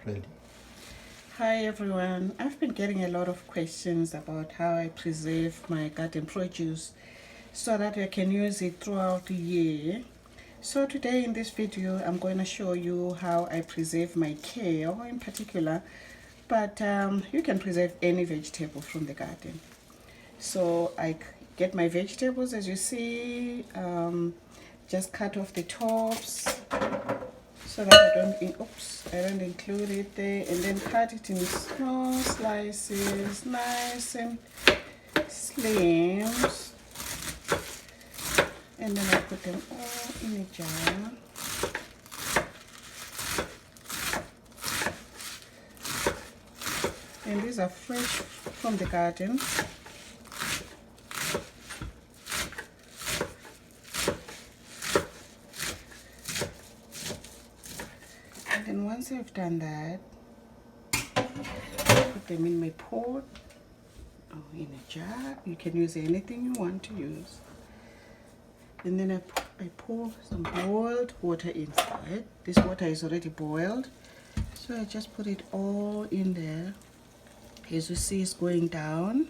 ready. Hi everyone, I've been getting a lot of questions about how I preserve my garden produce so that I can use it throughout the year. So today in this video I'm going to show you how I preserve my kale in particular, but you can preserve any vegetable from the garden. So I get my vegetables, as you see, just cut off the tops so that I don't include it there, and then cut it in small slices, nice and slim, and then I put them all in a jar. And these are fresh from the garden. And then once I've done that, put them in my pot or in a jar. You can use anything you want to use. And then I pour some boiled water inside. This water is already boiled, so I just put it all in there. As you see, it's going down,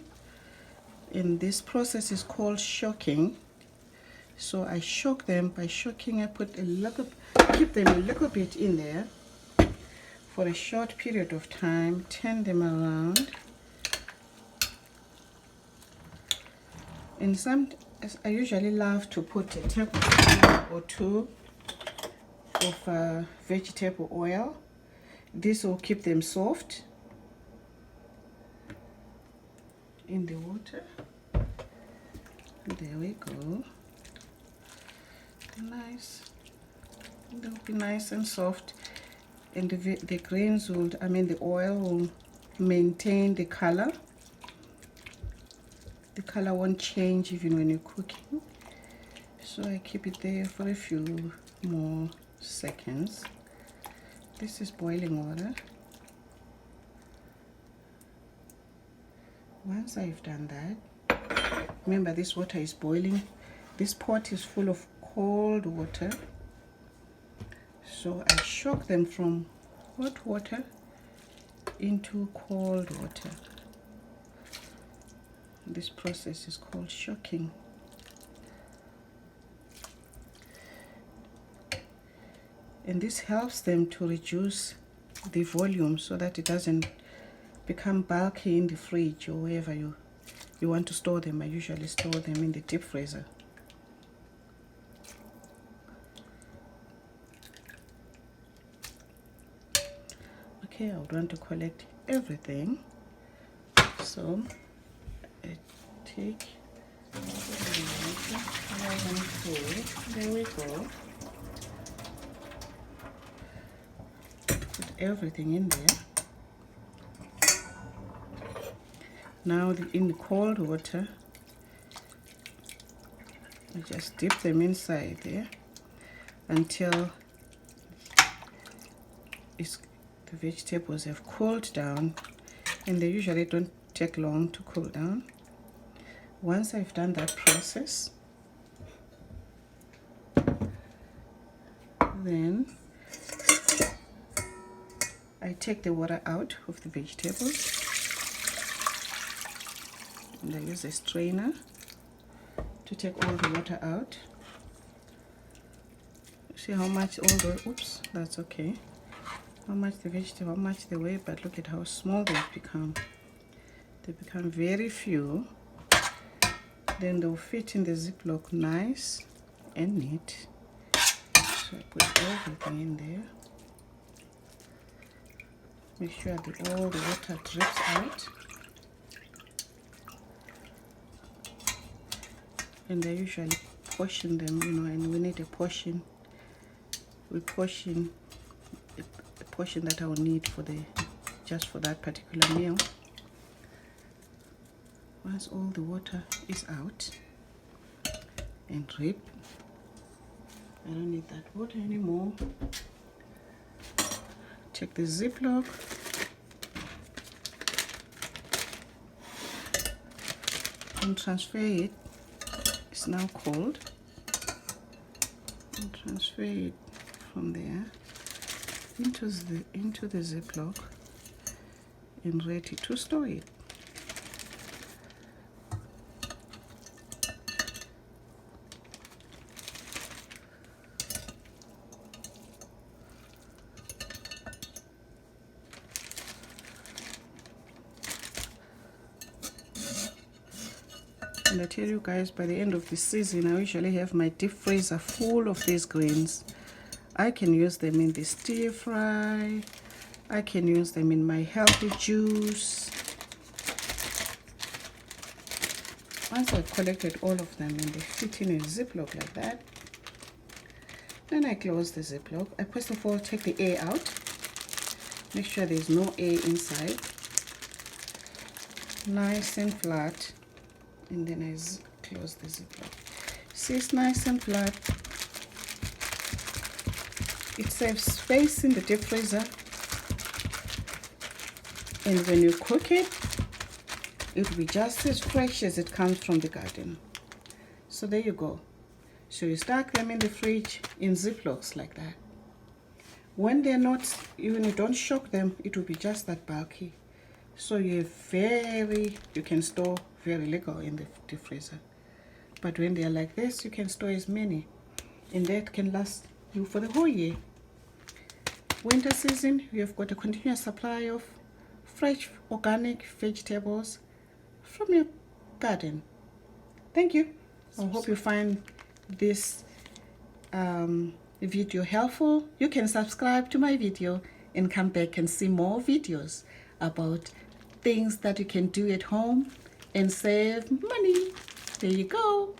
and this process is called shocking. So I shock them. By shocking, I keep them a little bit in there for a short period of time, turn them around, and I usually love to put a tablespoon or two of vegetable oil. This will keep them soft in the water. There we go. Nice. They'll be nice and soft, and the grains the oil will maintain the color. The color won't change even when you're cooking. So I keep it there for a few more seconds. This is boiling water. Once I've done that, remember this water is boiling. This pot is full of cold water. So I shock them from hot water into cold water. This process is called shocking. And this helps them to reduce the volume so that it doesn't become bulky in the fridge or wherever you want to store them. I usually store them in the deep freezer. Okay, I would want to collect everything. So I take, there we go. Put everything in there. Now in the cold water, I just dip them inside there until the vegetables have cooled down, and they usually don't take long to cool down. Once I've done that process, then I take the water out of the vegetables, and I use a strainer to take all the water out. See how much that's okay. How much how much they weigh, but look at how small they've become. They become very few. Then they'll fit in the Ziploc nice and neat. So I put everything in there. Make sure that all the water drips out. And I usually portion them, and we need a portion. We portion a portion that I will need just for that particular meal. Once all the water is out and drip, I don't need that water anymore. Take the Ziploc, and transfer it. It's now cold. And transfer it from there into the Ziploc and ready to store it. And I tell you guys, by the end of the season, I usually have my deep freezer full of these greens. I can use them in the stir fry. I can use them in my healthy juice. Once I've collected all of them and they fit in a Ziploc like that, then I close the Ziploc. I first of all take the air out. Make sure there's no air inside. Nice and flat. And then I close the Ziploc. See, it's nice and flat. It saves space in the deep freezer. And when you cook it, it will be just as fresh as it comes from the garden. So there you go. So you stack them in the fridge in Ziplocs like that. When they're not, even you don't shock them, it will be just that bulky. So you can store very little in the deep freezer. But when they're like this, you can store as many. And that can last you for the whole year. Winter season, you've got a continuous supply of fresh organic vegetables from your garden. Thank you. I hope you find this video helpful. You can subscribe to my video and come back and see more videos about things that you can do at home and save money. There you go.